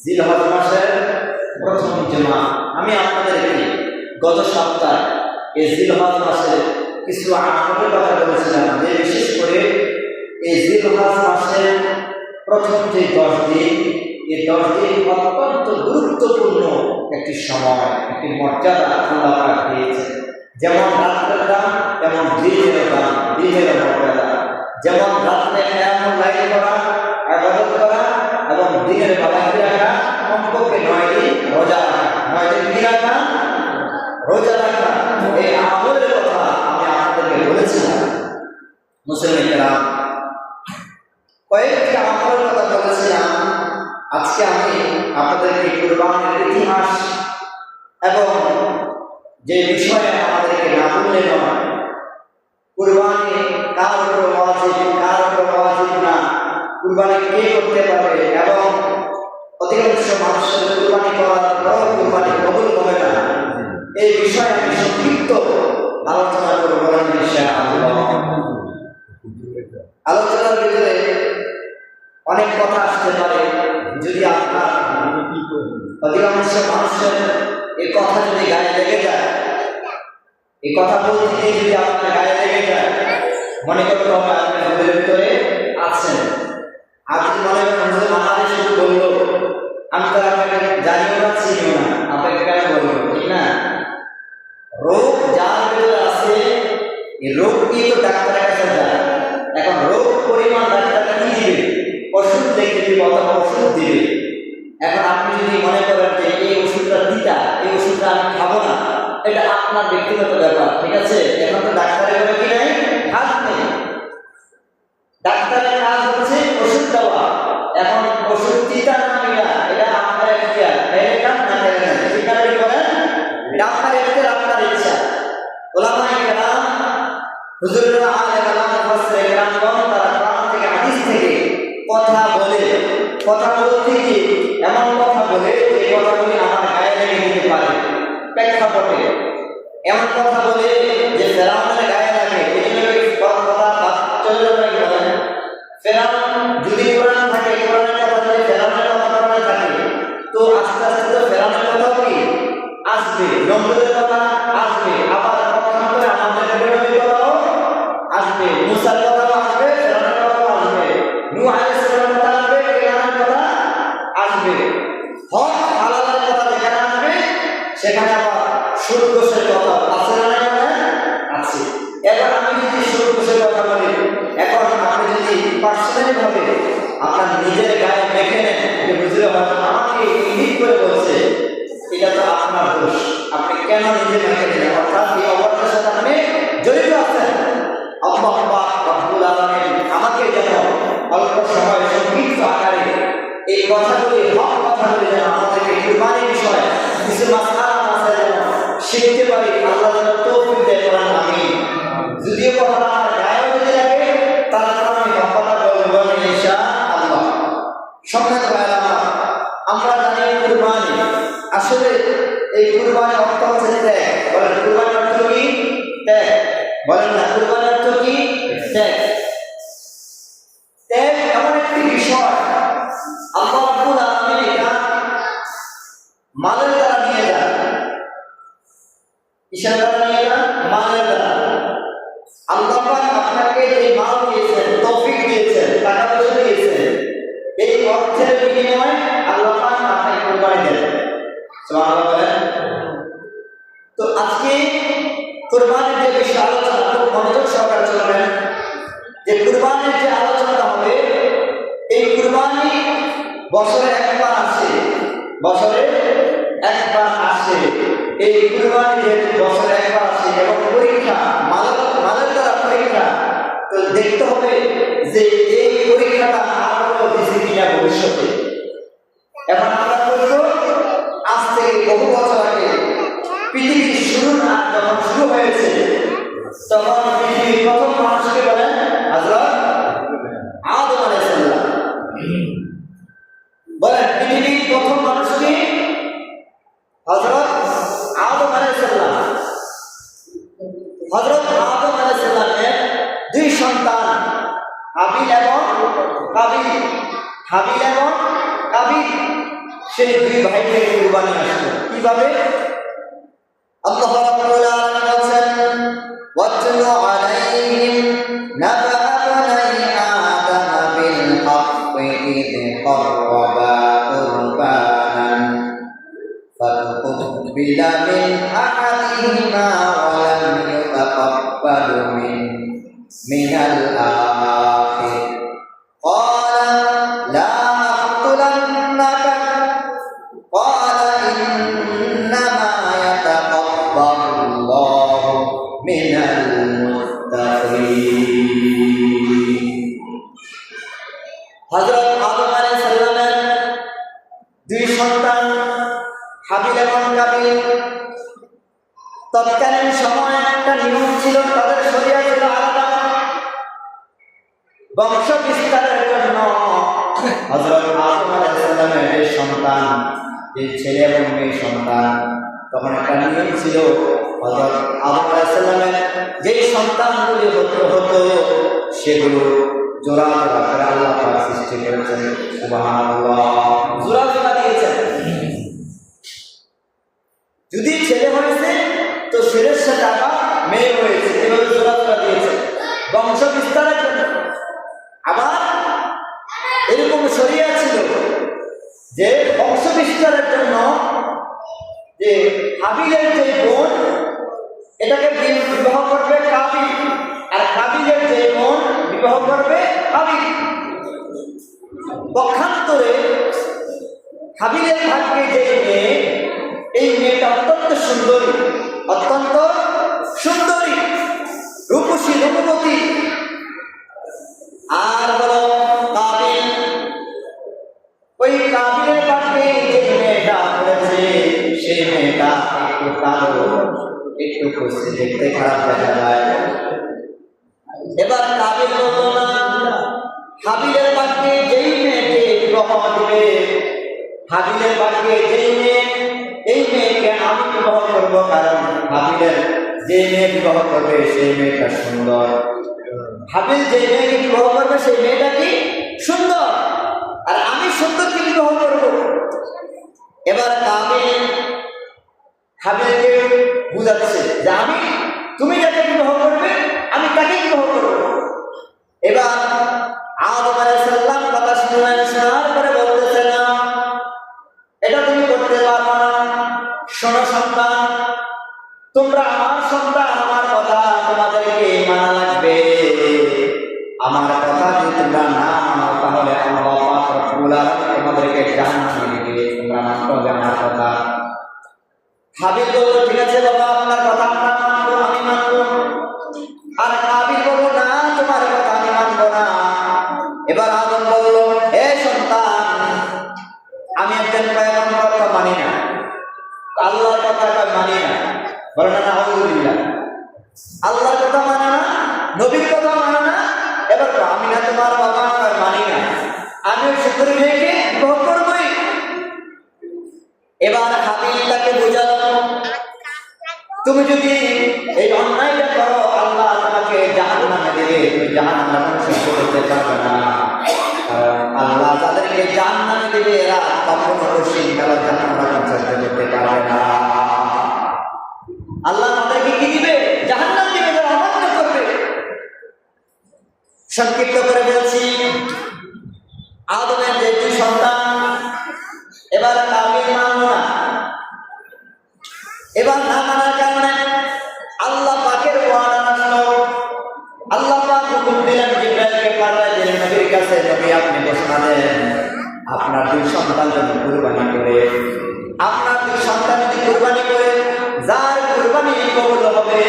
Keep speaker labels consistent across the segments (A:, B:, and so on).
A: জিলহজ মাসের প্রথম জুমা। আমি আপনাদেরকে গত সপ্তাহে এই জিলহজ মাসের কিছু আমলের কথা বলেছিলাম, যে বিশেষ করে এই জিলহজ মাসের প্রথম যে 10 দিন, এই 10 দিন অত্যন্ত গুরুত্বপূর্ণ একটি সময়, একটি মর্যাদা আল্লাহ পাক দিয়েছেন। যেমন রাত্রের দাম তেমন দিনের দাম, দিনের মর্যাদা। যেমন রাত্রে কিয়ামুল লাইল করা, ইবাদত করা, এবং দিনের বেলা কি রাখা, কমপক্ষে 9 দিন রোজা রাখা। 9 দিন কি রাখা? রোজা রাখা। এই আমলের কথা আমি আপনাদেরকে বলেছিলাম। মুসলিমেরা কয়েকটি আমলের কথা বলেছিলাম। আজকে আমি আপনাদেরকে কুরবানির ইতিহাস এবং যে বিষয়ে আমাদেরকে না ভুললে নয়, কুরবানি কার উপর ওয়াজিব, কার উপর ওয়াজিব না, কুরবানি কে করতে পারবে, এবং অধিকাংশ মানুষের কুরবানি করার পর কুরবানি কবুল হবে না, এই বিষয়ে আমি সংক্ষিপ্ত আলোচনা করব ইনশাআল্লাহ। আলোচনার ভিতরে অনেক কথা আসতে পারে। যদি আপনার অধিকাংশ মানুষের এই কথা যদি গায়ে লেগে যায়, এই কথা বলতে গিয়ে যদি আপনার গায়ে লেগে যায়, মনে করতে হবে আপনি আমাদের ভিতরে আছেন। আর যদি মনে করেন যে আমাদের শুধু বললো, আমি তো আপনাকে জানিও না, চিনিও না, আপনাকে কেন বলবো, ঠিক না? রোগ যার ভিতরে আছে, এই রোগ নিয়ে তো ডাক্তারের কাছে যায়। এখন রোগ পরিমাণ ডাক্তার কি দিবে? ওষুধ লিখে দিবে অথবা ওষুধ দিবে। এখন আপনি যদি মনে করেন যে এই ওষুধটা দিতা, এই ওষুধটা আমি খাবো না, এটা আপনার ব্যক্তিগত ব্যাপার, ঠিক আছে? এখন তো ডাক্তারের কোনো কি নাই, কাজ নেই। ডাক্তারের কাজ হচ্ছে ওষুধ দেওয়া। এখন ওষুধ দিতা না মিলা, এটা আপনার এখতিয়ার, এর কাজ না করে না, ঠিক না? বলেন ডাক্তারের এখতিয়ার, আপনার ইচ্ছা। উলামায়ে কেরাম, হুজুররা, আলেম কালাম, মুফাসসির কেরামগণ তারা কোরআন থেকে হাদিস থেকে কথা বলে, কথা বলতে গিয়ে এমন কথা বলে যে কথাগুলি আমার গায়ে লেগে যেতে পারে। প্রেক্ষাপটে এমন কথা বলে যে ফেরাউনের গায়ে লাগে, এই কথা চলে যাবে। বলেন ফেরাউন যদি কোরআন থাকে, কোরআনের কথা যদি ফেরাউনের কথা কোরআনে থাকে, তো আস্তে আস্তে তো ফেরাউনের কথা কি আসবে, নমরুদের কথা আসবে, আবার পক্ষান্তরে আমাদের নবীর কথাও আসবে, মুসার কথাও আসবে, ফেরাউনের কথাও আসবে, নূহ আলাইহিস সালামের কথা আসবে, কেনানের কথা আসবে। হক হালালের কথা যেখানে আসবে, সেখানে আবার সুদ দোষের কথা আছে না? আছে। এবার আমি যদি সুদ দোষের কথা বলি, এখন আপনি যদি পার্সোনালি ভাবে আপনার নিজের গায়ে মেখে নেন যে বুঝলে হয়তো আমাকে ইঙ্গিত করে বলছে, এটা তো আপনার দোষ, আপনি কেন নিজে মেখে নিলেন? অর্থাৎ এই অপরাধের সাথে আপনি জড়িত আছেন। আল্লাহ পাক রব্বুল আলামিন আমাকে যেন অল্প সময় সংক্ষিপ্ত আকারে এই কথাগুলি, হক কথাগুলি যেন আমাদেরকে কুরবানির বিষয়ে কিছু মাসআলা যেন শিখতে পারি, আল্লাহ যেন তৌফিক দেয়। কোরআন আমিন। যদিও কথাটা আমার গায়ে যদি লাগে, তারপর আমি কথা বলবো ইনশাআল্লাহ। সম্মানিত ভাইরা, আমরা জানি কুরবানি আসলে, এই কুরবানি অর্থ হচ্ছে ত্যাগ। বলেন কুরবানি অর্থ কি? ত্যাগ। বলেন না কুরবানি অর্থ কি? ত্যাগ। ত্যাগ এমন একটি বিষয়, আল্লাহ রাব্বুল আলামিন এটা মালের দ্বারা নিয়ে যান। কিসের দ্বারা নিয়ে যান? মালের দ্বারা। আল্লাহ পাক আপনাকে যে মাল দিয়েছেন, তৌফিক দিয়েছেন, টাকা পয়সা দিয়েছেন, এই অর্থের বিনিময়ে আল্লাহ পাক আপনাকে কুরবানি দেন। সুবহানাল্লাহ বলেন। তো আজকে কুরবানির যে বিষয় আলোচনা, খুব মনোযোগ সহকারে শুনবেন। যে কুরবানির যে আলোচনা হবে, এই কুরবানি বছরে একবার আসে, বছরে একবার আসে। এই কুরবানি যেহেতু বছরে একবার আসে এবং পরীক্ষা, মালের দ্বারা পরীক্ষা, তো দেখতে হবে যে এই পরীক্ষাটা আরো দিছে কিনা ভবিষ্যতে। এখন আমরা বলবো আজ থেকে বহু বছর আগে পৃথিবীর যখন শুরু হয়েছে, তখন পৃথিবীর প্রথম মানুষকে বলেন হযরত আদম আলাইহিস সালাম। বলেন পৃথিবীর প্রথম মানুষকে হযরত আদম আলাইহিস সালাম। হযরত আদম আলাইহিস সালামের 2 সন্তান, হাবিল এবং কাবিল। হাবিল এবং কাবিল সেই দুই ভাই থেকে কুরবানি আসলো কিভাবে? আল্লাহ রাব্বুল আলামিন বলেন ওয়াতলু আলাইহিম নাবা বনি আদম বিল হাক্কি ইয ক্বাররাবা কুরবানান ফাতুকবিলা মিন আহাদিহিমা ওয়া লাম ইউতাকাব্বাল মিনাল আখির ক্বালা লা আক্তুলান্নাকা قال إنما يتقبل الله من المتقين হযরত আদম আলাইহিস সালামের দুই সন্তান হাবিল এবং কাবিল। তৎকালীন সময়ে একটা নিয়ম ছিল, তাদের শরীয়ত ছিল আলাদা। বংশ বিস্তারের জন্য হযরত আদম আলাইহিস সালামের যে সন্তান, যে ছেলে এবং মেয়ে সন্তান, তখন একটা নিয়ম ছিল হযরত আদম আলাইহিস সালামের যে সন্তানগুলি হতো সেগুলো জোড়া জোড়া করে আল্লাহ পাক সৃষ্টি করেছেন। সুবহানাল্লাহ, জোড়া জোড়া দিয়েছেন। যদি ছেলে হয়েছে তো ছেলের সাথে আবার মেয়ে হয়েছে, এভাবে জোড়া জোড়া দিয়েছে বংশ বিস্তারের জন্য। আবার এরকম শরীয়ত ছিল যে বংশ বিস্তারের জন্য যে হাবিলের যে বোন, এটাকে বিবাহ করবে কাবিল, আর কাবিলের যে বোন বিবাহ করবে হাবিল। পক্ষান্তরে হাবিলের ভাগ্যে যে মেয়ে, এই মেয়েটা অত্যন্ত সুন্দরী, অত্যন্ত সুন্দরী, রূপসী, রূপবতী। আর হলো কাবিল, ওই কাবিলের ভাগ্যে যে মেয়েটা পড়েছে সেই মেয়েটা একটু কালো, একটু কুচি, দেখতে খারাপ দেখা যায়। এবার কাবিল বলল না, হাবিলের ভাগ্যে যেই মেয়েকে বিবাহ দিবে, হাবিলের ভাগ্যে যেই মেয়ে, এই মেয়েকে আমি বিবাহ করব, কারণ হাবিলের যে মেয়ে বিবাহ করবে সেই মেয়েটা সুন্দর। হাবিল যে মেয়েকে বিবাহ করবে সেই মেয়েটা কি সুন্দর, আর আমি সুন্দরকে বিবাহ করব। এবার কাবিল হাবিলকে বুঝাচ্ছে যে তুমি যাকে বিবাহ করবে আমি তাকে বিবাহ করব। এবার আদম আলাইহিস সালাম কথা শুনলেন, শোনার পরে বলতেছে না, এটা তুমি করতে পারবে না। শোনো সন্তান, তোমরা আমার সন্তান, আমার কথা তোমাদেরকে মানা লাগবে। আমার কথা যদি তোমরা না মানো তাহলে আল্লাহ পাক রব্বুল আলামিন তোমাদেরকে জাহান্নামে দিবে। তোমরা মানতে হবে আমার কথা। হাবিল বলল ঠিক আছে বাবা, আপনার কথা আমরা মানবো, আমি মানবো। আর কাবিল বলল না, তোমার কথা আমি মানবো না। এবার আদম বলল, হে সন্তান, আমি একজন পয়গম্বর কথা মানি না, আল্লাহর কথা মানি না। বলে না, আলহামদুলিল্লাহ, আল্লাহর কথা মানে না, নবীর কথা মানে না। এবার আমি না তোমার বাবা, মানি না, আমি ওই সুন্দরী মেয়েকে বিবাহ করবই। এবার হাবিল তাকে বোঝালো, তুমি যদি এই অন্যায়টা করো আল্লাহ তোমাকে জাহান্নামে দেবে, তুমি জাহান্নামে সহ্য করতে পারবে না। কারণ আল্লাহ যাদেরকে জাহান্নামে দেবে এরা কখনো রসিক কারো জাহান্নামে সহ্য করতে পারবে না। আল্লাহ তাদেরকে কি দিবে? জাহান্নাম দিবে, যারা অমান্য করবে। সংক্ষিপ্ত করে বলছি, আদমের যে দুই সন্তান, এবার কাবিল মানল না। এবার না মানার কারণে আল্লাহ পাকের ওয়াদা আসলো। আল্লাহ পাক হুকুম দিলেন, জিবরাইলকে পাঠালেন যে নবীর কাছে, নবী আপনি ঘোষণা দেন, আপনার দুই সন্তান যদি কুরবানি করে, আপনার দুই সন্তান যদি কুরবানি করে, যার কুরবানি কবুল হবে,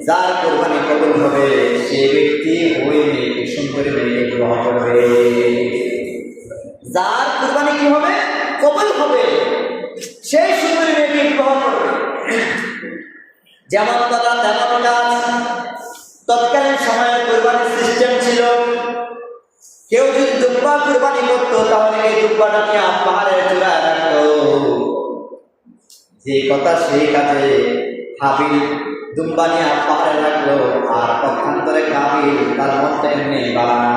A: যার কুরবানি কবুল হবে সেই ব্যক্তি ওই মেয়েকে, সুন্দরী মেয়েকে বিবাহ করবে। যার কুরবানি কি হবে? কবুল হবে, সেই সুন্দরী মেয়েকে বিবাহ করবে। যেমন কথা তেমন কাজ। তৎকালীন সময়ে কুরবানির সিস্টেম ছিল, কেউ যদি দুব্বা কুরবানি করতো তাহলে এই দুব্বাটা নিয়ে পাহাড়ের চূড়ায় রাখতো। যে কথা সেই কাজে হাবিল দুম্বা নিয়ে পাহাড়ে রাখলো, আর পক্ষান্তরে কাবিল তার মনটা এমনি বাড়ানা,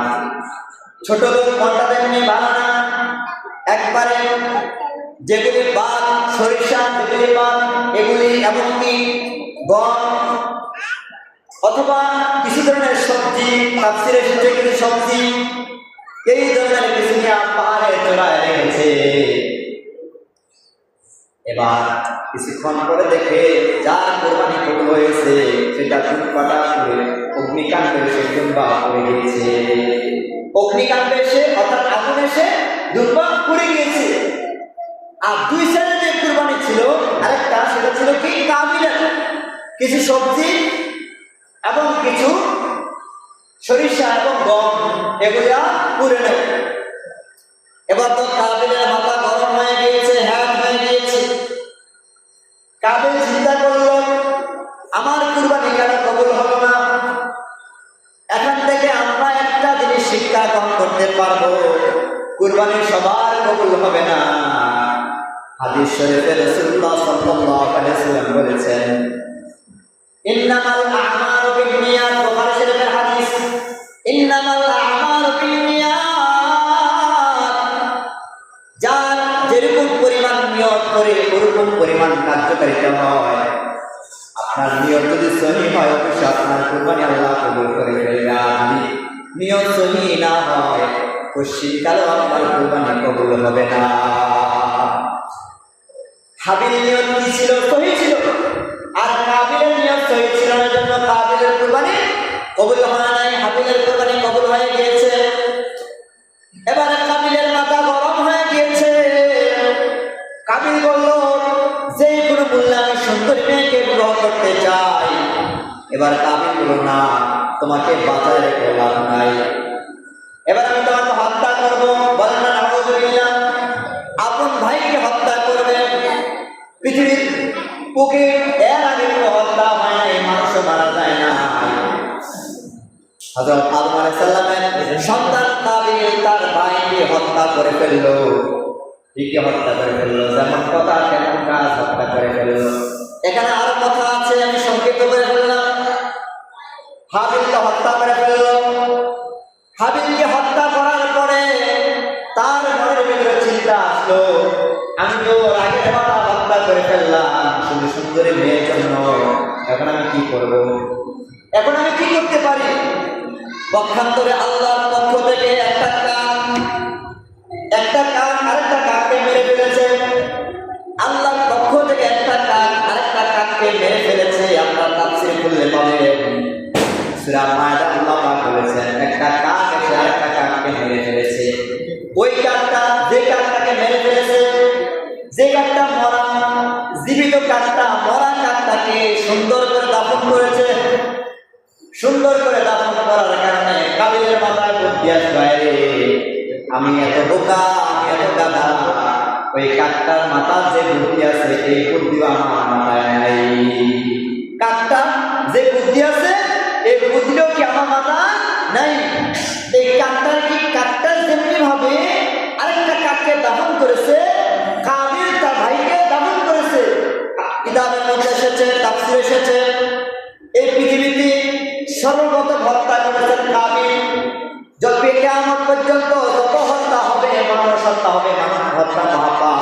A: ছোট লোক মনটা এমনি বাড়ানা। একবারে যেগুলি বাদ, সরিষা, যেগুলি বাদ, এগুলি এমনকি গম অথবা কিছু ধরনের সবজি, তাফসীরে এসেছে কিছু সবজি, এই ধরনের কিছু নিয়ে পাহাড়ে চড়ায় রেখেছে। এবার কিছুক্ষণ পরে দেখে যার কোরবানি কবুল হয়েছে সেটা চুনকাটা করে অগ্নিকাণ্ডে সে দুর্বা পড়ে গিয়েছে। অগ্নিকাণ্ডে এসে অর্থাৎ আগুন এসে দুর্বা পড়ে গিয়েছে। আর দুই সাইডে যে কোরবানি ছিল আরেকটা, সেটা ছিল কি কাবিলের কিছু সবজি এবং কিছু সরিষা এবং গম, এগুলা পুড়ে নেয়। এবার তো কাবিলের মাথা গরম হয়ে গিয়েছে, হ্যাট হয়ে গিয়েছে। কাবিল চিন্তা করলো আমার কুরবানি কেন কবুল হলো না? এখান থেকে আমরা একটা জিনিস শিক্ষা গ্রহণ করতে পারবো, কুরবানি সবার কবুল হবে না। হাদিস শরীফে রাসূলুল্লাহ সাল্লাল্লাহু আলাইহি ওয়াসাল্লাম বলেছেন, ইন্নামাল আ'মালু বিন্নিয়াত, বুখারী শরীফের হাদিস, ইন্নামাল আ'মালু বিন্নিয়াত, যার যেরকম পরিমাণ নিয়ত করে ওরকম পরিমাণ কার্যকারিতা হয়। আপনার নিয়ত যদি সহি হয় অবশ্যই আপনার কুরবানি আল্লাহ কবুল করে ফেলবেন। নিয়ত সহি না হয় পশ্চিমকালেও আপনার কুরবানি কবুল হবে না। হাবিল নিয়ত কি ছিল? সহি ছিল। আর কাবিলের নিয়ত সহি ছিল না, জন্য কাবিলের কুরবানি কবুল হয় নাই, হাবিলের কুরবানি কবুল হয়ে গিয়েছে। এবারে কাবিলের মাথা গরম হয়ে গিয়েছে। কাবিল বলল, যে কোনো মূল্যে আমি সুন্দরী মেয়েকে বিবাহ করতে চাই। এবার কাবিল বলল, না, তোমাকে বাঁচায় রেখে লাভ নাই, এবার আমি তোমাকে হত্যা করবো। বলেন না নাউযুবিল্লাহ। আপন ভাইকে হত্যা করবে। পৃথিবীর বুকে এর আগে কোনো হত্যা হয় নাই, মানুষও মারা যায় না। হযরত আদম আলাইহিস সালামের সন্তান কাবিল তার ভাইকে হত্যা করে ফেললো। ঠিকই হত্যা করে ফেললো, যেমন কথা তেমন কাজ, হত্যা করে ফেললো। এখানে আরো কথা আছে, আমি সংক্ষিপ্ত করে ফেললাম। হাবিলকে হত্যা করে ফেললো। হাবিলকে হত্যা করার পরে তার মনের ভিতরে চিন্তা আসলো, আমি তো রাগের মাথা হত্যা করে ফেললাম শুধু সুন্দরী মেয়ের জন্য, এখন আমি কি করব? এখন আমি কি করতে পারি? পক্ষান্তরে আল্লাহর পক্ষ থেকে একটা কাক আরেকটা কাককে মেরে ফেলেছে। আল্লাহর পক্ষ থেকে একটা কাক আরেকটা কাককে মেরে ফেলেছে। আপনার তাফসীর খুললে পাবেন, সূরা মায়দা আল্লাহ পাক বলেছেন, একটা কাক এসে আরেকটা কাককে মেরে ফেলেছে। ওই কাকটা যে কাকটাকে মেরে ফেলেছে, যে কাকটা মরা, জীবিত কাকটা মরা কাকটাকে সুন্দর করে দাফন করেছে। সুন্দর করে দাফন করার কারণে কাবিলের মাথায় বুদ্ধি আসবে, আমি এত বোকা, আমি এত গাধা, ওই কাকটার মাথার যে বুদ্ধি আছে এই বুদ্ধিও আমার মাথায় নাই। কাকটা যে বুদ্ধি আছে এই বুদ্ধিটাও কি আমার মাথায় নাই? এই কাকটার যেমনি ভাবে আরেকটা কাককে দাফন করেছে, কাবিল তার ভাইকে দাফন করেছে। কিতাবের মধ্যে এসেছে, তাফসীরে এসেছে, এই পৃথিবীতে সর্বপ্রথম হত্যা করেছেন কাবিল। যত কিয়ামত পর্যন্ত যত হত্যা হবে, মানুষ হত্যা হবে, মানুষ হত্যা মহাপাপ,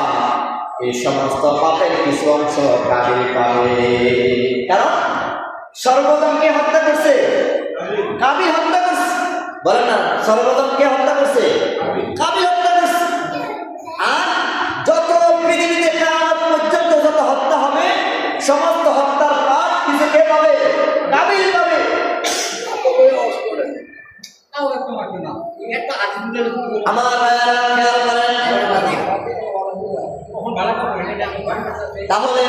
A: এই সমস্ত পাপের কিছু অংশ কাবিল পাবে। কারণ সর্বপ্রথম কে হত্যা করছে? কাবিল হত্যা করছে। বলেন না, সর্বপ্রথম কে হত্যা করছে? কাবিল হত্যা করছে। আর যত পৃথিবীতে কিয়ামত পর্যন্ত যত হত্যা হবে, সমস্ত হত্যার পাপ কিছু কে পাবে? কাবিল পাবে। আমার ভাইয়েরা খেয়াল করেন, তাহলে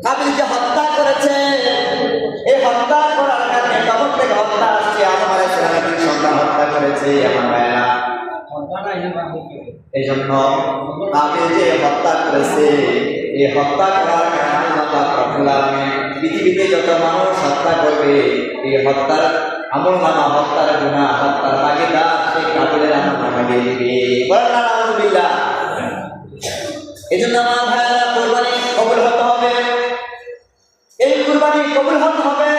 A: কাবিল যে হত্যা করেছে, এই হত্যা করার কারণে তখন থেকে হত্যা আসছে। আদম আলাইহিস সালামের দুই সন্তান হত্যা করেছে। আমার ভাইয়েরা, এই জন্য কাবিল যে হত্যা করেছে, এই হত্যা করার কারণে আল্লাহ পাক রব্বুল আলামিন পৃথিবীতে যত মানুষ হত্যা করবে, এই হত্যার আমলনামা, হত্যার গুনাহ, হত্যার ভাগীদার সেই কাবিলের আমলনামা দিয়ে দিবে। বলেন না আলহামদুলিল্লাহ। এই জন্য আমার ভাইয়েরা, কুরবানি কবুল হতে হবে। এই কুরবানি কবুল হতে হবে।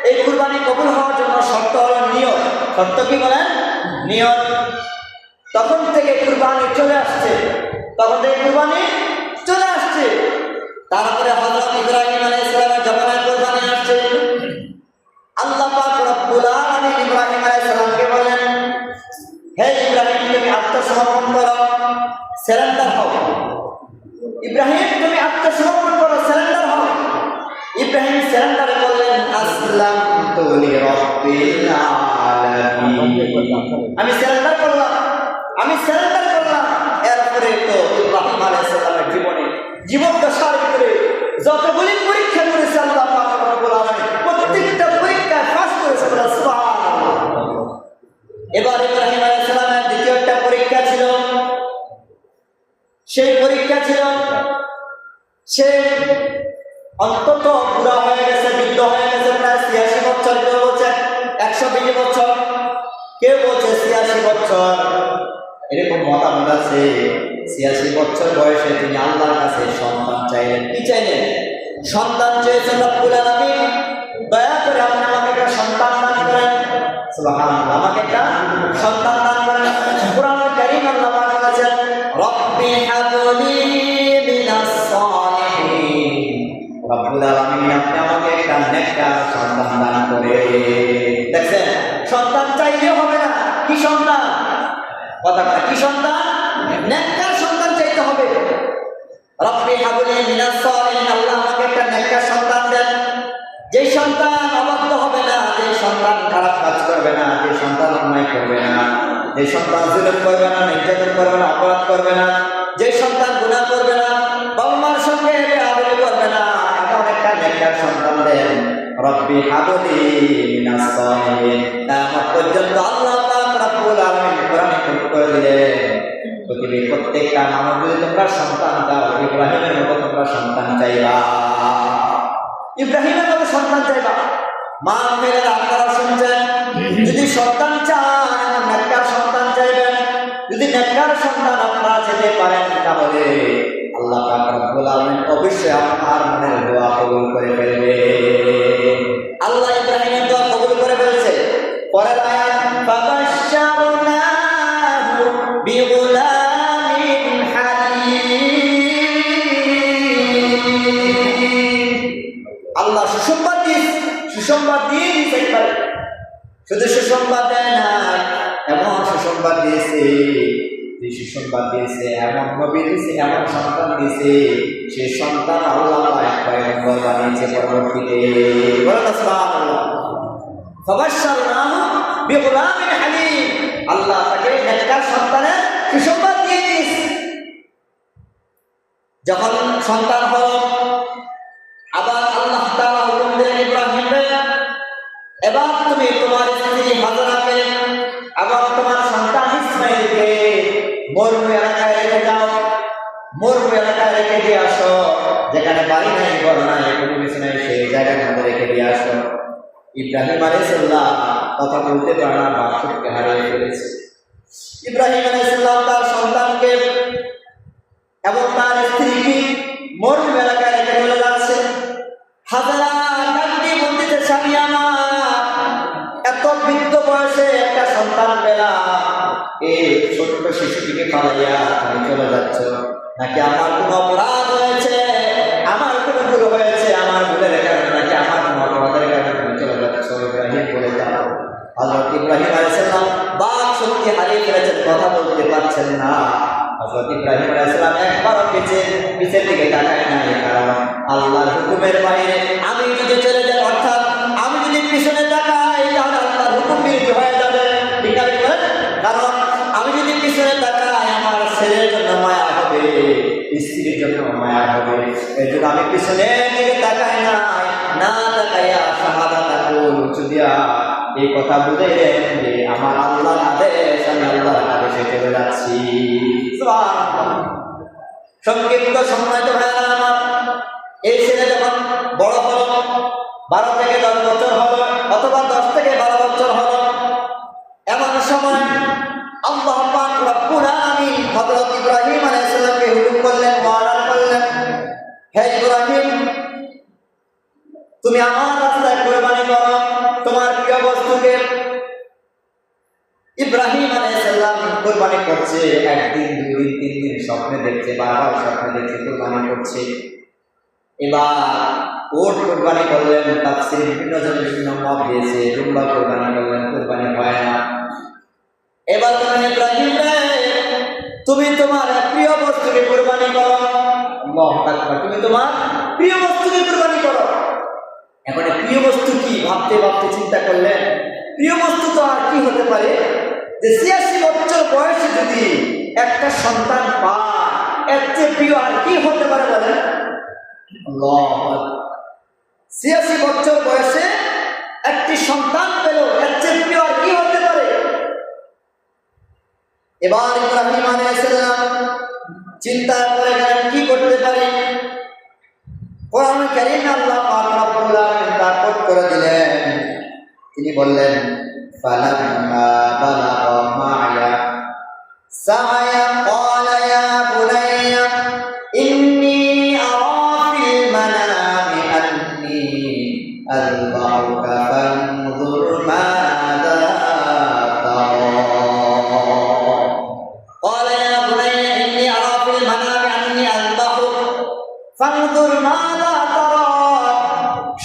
A: এই কুরবানি কবুল হওয়ার জন্য শর্ত হলো নিয়ত। শর্ত কি বলেন? নিয়ত। তখন থেকে কুরবানি চলে আসছে, তখন থেকে কুরবানি চলে আসছে। তারপরে হযরত ইব্রাহিম আলাইহিস সালামের জমানায় কুরবানি আসছে। আল্লাহ পাক রব্বুল আলামিন ইব্রাহিম আলাইহিস সালামকে বলেন, হে ইব্রাহিম তুমি আত্মসমর্পণ করো, সারেন্ডার হও। ইব্রাহিম তুমি আত্মসমর্পণ করো, সারেন্ডার হও। ইব্রাহিম সারেন্ডার করলেন, আসলামতু লিরাব্বিল আলামিন, আমি সারেন্ডার করলাম, আমি সারেন্ডার করলাম। এরপরে তো ইব্রাহিম আলাইহিস সালামের জীবন দশার ভিতরে যতগুলি পরীক্ষা করেছে আল্লাহ পাক রব্বুল আলামিন প্রত্যেকটা পরীক্ষায় পাস করেছে। সুবহানাল্লাহ। এবার ইব্রাহিম আলাইহিস সালামের দ্বিতীয় একটা পরীক্ষা ছিল। সেই পরীক্ষা ছিল সে অন্তত বুড়া হয়ে গেছে, বৃদ্ধ হয়ে গেছে, প্রায় ৮৬ বছর, কেউ বলছে ১২০ বছর, কেউ বলছে ৮৬ বছর, এরকম মতামত আছে। ৮৬ বছর বয়সে তিনি আল্লাহর কাছে সন্তান চাইলেন। কি চাইলেন? সন্তান চেয়েছেন রব্বুল আলামিন, দয়া করে আপনি আমাকে একটা সন্তান দান করেন। সুবহানাল্লাহ, আমাকে একটা সন্তান দান করেন। কুরআনুল কারীম আল্লাহ পাক বলেছেন, রব্বি হাবলি মিনাস সালিহিন, রব্বুল আলামিন আপনি আমাকে একটা নেককার সন্তান দান করেন। দেখছেন, সন্তান চাইলে হবে না। কি সন্তান? কথা বলা, কি সন্তান? নেককার সন্তান চাইতে হবে। রব্বি হাবলি মিনাস সালিহিন, আল্লাহ আমাকে একটা নেককার সন্তান দেন, যে সন্তান অবাধ্য হবে না, যে সন্তান খারাপ কাজ করবে না, যে সন্তান অন্যায় করবে না, যে সন্তান জুলুম করবে না, নির্যাতন করবে না, অপরাধ করবে না, যে সন্তান গুনাহ করবে না, বাবা মার সঙ্গে বেয়াদবি করবে না, এমন একটা নেককার সন্তান দেন। রব্বি হাবলি মিনাস সালিহিন। কিয়ামত পর্যন্ত আল্লাহ পাক রব্বুল আলামিন কোরআনে করে দিলেন, পৃথিবীর প্রত্যেকটা মানুষ যদি তোমরা সন্তান চাও, ইব্রাহিমের মতো তোমরা সন্তান চাইবা, ইব্রাহিমের মতো সন্তান চাইবা। মা মেয়েরা আপনারা শুনছেন, যদি সন্তান চান নেককার সন্তান চাইবেন। যদি নেককার সন্তান আপনারা যেতে পারেন, তাহলে আল্লাহ পাক রব্বুল আলামিন অবশ্যই আপনার মনের দোয়া কবুল করে ফেলবে। আল্লাহ ইব্রাহিমের দোয়া কবুল করে ফেলেছে। পরের আয়াত, ফাবাশশারনাহু বিগুলামিন হালিম। আল্লাহ সুসংবাদ দিয়েছে। একবার শুধু সুসংবাদ দেয় না, এমন সুসংবাদ দিয়েছে, যে সুসংবাদ দিয়েছে এমন নবী দিয়েছে, এমন সন্তান দিয়েছে, সেই সন্তান আল্লাহ পয়গম্বর বানিয়েছে পরবর্তীতে। বলেন সুবহানাল্লাহ। ফাবাশশারনাহু বিগুলামিন হালিম, আল্লাহ তাকে নেককার সন্তানের সুসংবাদ দিয়ে দিয়েছে। যখন সন্তান হলো, আবার আল্লাহ তাআলা হুকুম দিলেন ইব্রাহিমকে, এবার তুমি তোমার স্ত্রী হাজরাকে এবং তোমার সন্তান ইসমাঈলকে মরু এলাকায় রেখে যাও, মরু এলাকায় রেখে দিয়ে আসো, যেখানে বাড়ি নাই, ঘর নাই, কোনো কিছু নাই, সেই জায়গার মধ্যে রেখে দিয়ে আসো। ইব্রাহিম আলাইহিস সালাম কথা বলতে পারে না, বাক্যকে হারিয়ে ফেলেছে। ইব্রাহিম আলাইহিস সালাম তার সন্তানকে এবং তার স্ত্রীকে মরু এলাকায় রেখে চলে যাচ্ছে। হাজারা ডাকতে বলতেছে, স্বামী আমার, এত বৃদ্ধ বয়সে একটা সন্তান পেলাম, এই ছোট্ট শিশুটিকে ফালাইয়া তুমি চলে যাচ্ছ, নাকি আমার কোনো অপরাধ হয়েছে, আমার কোনো ভুল হয়েছে, আমার ভুলের কারণে, নাকি আমার কোনো অপরাধের কারণে তুমি চলে যাচ্ছ? ইব্রাহিম বলে যাও। হযরত ইব্রাহিম আলাইহিস সালাম বাক শক্তি হারিয়ে ফেলেছেন, কথা বলতে পারছেন না। হযরত ইব্রাহিম আলাইহিস সালাম একবারও পিছের দিকে তাকায় নাই, কারণ আল্লাহর হুকুমের বাইরে আমি যদি চলে যাই, অর্থাৎ আমি যদি পিছনে তাকাই, তাহলে আল্লাহর হুকুম বিরুদ্ধ হয়ে যাবে। ঠিক আছে? কারণ আমি যদি পিছনে তাকাই, আমার ছেলের জন্য মায়া হবে, স্ত্রীর জন্য মায়া হবে। এই জন্য আমি পিছনের দিকে তাকাই না তাকাইয়া শাহাদাত উঁচু দিয়া এই কথা বুঝাইলেন যে আমার আল্লাহর আদেশ, আমি আল্লাহর আদেশে চলে যাচ্ছি। সংক্ষিপ্ত সময় তো ভাইরা আমার, এই ছেলে যখন বড় হলো, 12 থেকে 10 বছর হলো, অথবা 10 থেকে 12 বছর হলো, এমন সময় আল্লাহ পাক রব্বুল আলামিন হযরত ইব্রাহিম আলাইহিস সালামকে হুকুম করলেন, ওয়াদা করলেন, হে ইব্রাহিম, তুমি আমার রাস্তায় কুরবানি করো তোমার প্রিয় বস্তুকে। ইব্রাহিম আলাইহিস সালাম কুরবানি করছে, একদিন, 2 দিন, 3 দিন স্বপ্নে দেখছে, বারবার স্বপ্নে দেখছে, কুরবানি করছে। এবার ওট কুরবানি করলেন, তাফসীরে বিভিন্ন জন বিভিন্ন মত দিয়েছে, দুম্বা কুরবানি করলেন, কুরবানি হয় না। এবার বলেন, ইব্রাহিম রে, তুমি তোমার প্রিয় বস্তুকে কুরবানি করো। আল্লাহু আকবার, তুমি তোমার প্রিয় বস্তুকে কুরবানি করো। এখন এই প্রিয় বস্তু কি ভাবতে ভাবতে চিন্তা করলেন, প্রিয় বস্তু তো আর কি হতে পারে, যে 86 বছর বয়সে যদি একটা সন্তান পায়, এর চেয়ে প্রিয় আর কি হতে পারে বলেন? আল্লাহু আকবার, 86 বছর বয়সে একটি সন্তান পেল, এর চেয়ে প্রিয় আর কি হতে পারে? এবার ইব্রাহিম আলাইহিস সালাম চিন্তা করে গেলেন কি করতে পারে। কোরআন কারীমে আল্লাহ পাক রব্বুল আলামিন তাকত করে দিলেন, তিনি বললেন, ফালাম্মা বালাগা মা'য়া সা'য়া ক্বালা ইয়া বুনাইয়া ইন্নী আরা ফিল মানামি আন্নী আযবাহুকা ফানজুর মাযা তারা। ক্বালা ইয়া বুনাইয়া ইন্নী আরা ফিল মানামি আন্নী আযবাহুকা ফানজুর মাযা তারা।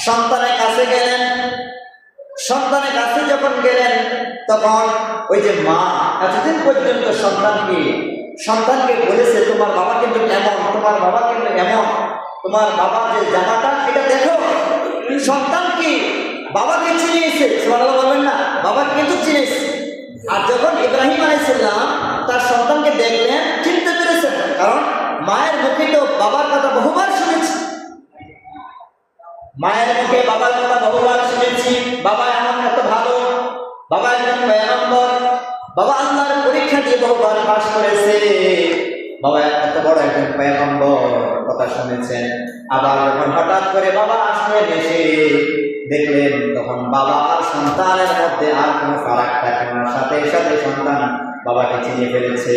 A: সন্তানের কাছে গেলেন, সন্তানের কাছে যখন গেলেন তখন ওই যে মা এতদিন পর্যন্ত সন্তানকে বলেছে, তোমার বাবা কিন্তু এমন, তোমার বাবা কিন্তু এমন, তোমার বাবা যে জামাটা এটা দেখো। সন্তান কি বাবাকে চিনিয়েছে, সুবহানাল্লাহ বলবেন না, বাবাকে কিন্তু চিনিয়েছে। আর যখন ইব্রাহিম আলাইহিস সালাম তার সন্তানকে দেখলেন, চিনতে পেরেছেন, কারণ মায়ের মুখে তো বাবার কথা বহুবার শুনেছি, মায়ের মুখে বাবার কথা বহুবার শুনেছি, বাবা এমন এত ভালো, বাবা একজন পয়গম্বর, বাবা আল্লাহর পরীক্ষা দিয়ে বহুবার পাস করেছে, বাবা এত বড় একজন পয়গম্বর, কথা শুনেছেন। আবার যখন হঠাৎ করে বাবা আসলেন, এসে দেখলেন, তখন বাবা আর সন্তানের মধ্যে আর কোনো ফারাক থাকে না, সাথে সাথে সন্তান বাবাকে চিনে ফেলেছে।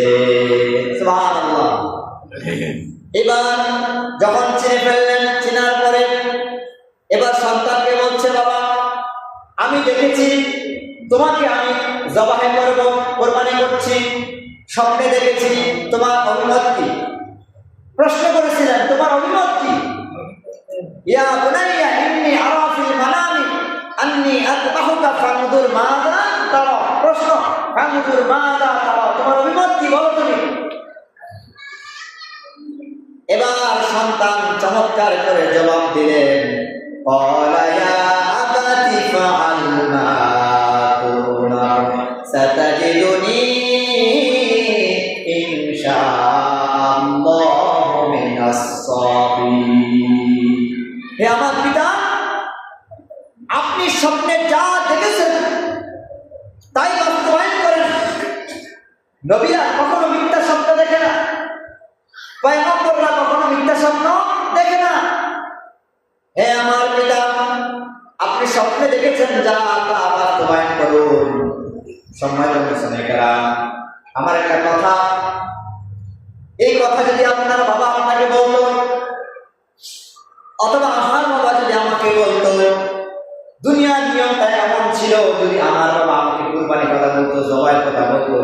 A: সুবহানাল্লাহ। এবার যখন চিনে ফেললেন, চিনার পরে এবার সন্তানকে বলছে, বাবা আমি দেখেছি তোমাকে আমি জবাহ করব, কুরবানি করছি, স্বপ্নে দেখেছি, তোমার অভিমত কি? প্রশ্ন করেছিলেন, তোমার অভিমত কি? ইয়া বুনাইয়া ইন্নী আরা ফিল মানামি আন্নী আযবাহুকা ফানজুর মাযা তারা। প্রশ্ন, ফানজুর মাযা তারা, তোমার অভিমত কি বলো তুমি? এবার সন্তান চমৎকার করে জবাব দিলেন, ক্বালা ইয়া আবাতি ফাআল মা তু'মার সাতাজিদুনি ইনশাআল্লাহু মিনাস সাবিরিন। হে আমার পিতা, আপনি স্বপ্নে যা দেখেছেন তাই বাস্তবায়ন করেন। নবীরা কখনো মিথ্যা স্বপ্ন দেখে না, পয়গম্বররা কখনো মিথ্যা স্বপ্ন দেখে না। হে আমার পিতা, আপনি স্বপ্নে দেখেছেন যা তা বাস্তবায়ন করুন। সম্মানিত মুসলিমরা, আমার একটা কথা, এই কথা যদি আপনার বাবা আপনাকে বলতো, অথবা আমার বাবা যদি আমাকে বলতো, দুনিয়ার নিয়মটা এমন ছিল, যদি আমার বাবা আমাকে কুরবানি কথা বলতো, জবাইয়ের কথা বলতো,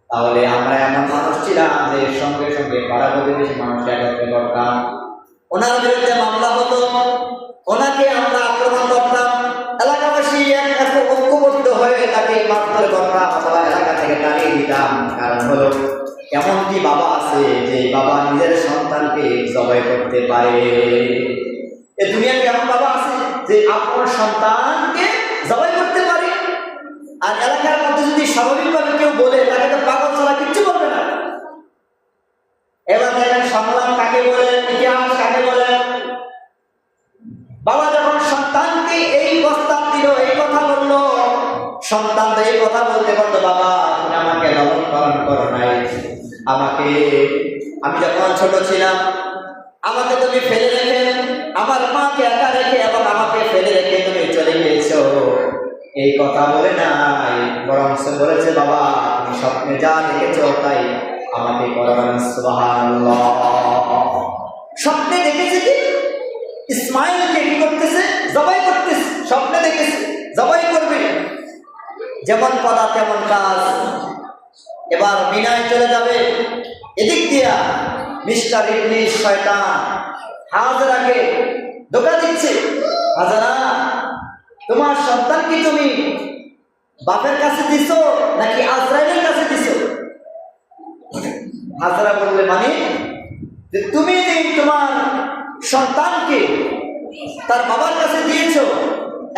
A: তাহলে আমরা এমন মানুষ ছিলাম যে সঙ্গে সঙ্গে পাড়া প্রতিবেশী মানুষ একত্রে করতাম, ওনার বিরুদ্ধে মামলা হতো, ওনাকে আমরা আক্রমণ করতাম, এলাকাবাসী এক ঐক্যবদ্ধ হয়ে তাকে মারধর করতাম অথবা এলাকা থেকে তাড়িয়ে দিতাম। কারণ হলো, এমন কি বাবা আছে যে বাবা নিজের সন্তানকে জবাই করতে পারে? এই দুনিয়াতে এমন বাবা আছে যে আপনার সন্তানকে জবাই করতে পারে? আর এলাকার মধ্যে যদি স্বাভাবিকভাবে কেউ বলে, তাকে তো পাগল ছাড়া কিচ্ছু বলবে না। এবার দেখেন সংগ্রাম কাকে বলে, ইতিহাস কাকে বলে। বাবা যখন সন্তানকে এই প্রস্তাব দিল, এই কথা বললো, সন্তান তো এই কথা বলতে বলতো, বাবা তুমি আমাকে লালন পালন করো নাই, আমি যখন ছোট ছিলাম আমাকে তুমি ফেলে রেখে, আমার মাকে একা রেখে এবং আমাকে ফেলে রেখে তুমি চলে গিয়েছো, এই কথা বলে নাই, বরং বলেছে, বাবা তুমি স্বপ্নে যা দেখেছো তাই আমাকে করবেন। সুবহানাল্লাহ। স্বপ্নে দেখেছে কি ইসমাইলকে কি করতেছে? জবাই করতেছে। স্বপ্নে দেখেছে জবাই করবে, যেমন কথা তেমন কাজ। এবার মিনায় চলে যাবে। এদিক দিয়া মিস্টার ইবলিস শয়তান হাজরাকে ধোঁকা দিচ্ছে। হাজরা, তোমার সন্তান কি তুমি বাপের কাছে দিছো নাকি আজরাইলের কাছে দিছো? হাজরা বললে, মানে যে তুমি তোমার সন্তানকে তার বাবার কাছে দিয়েছো,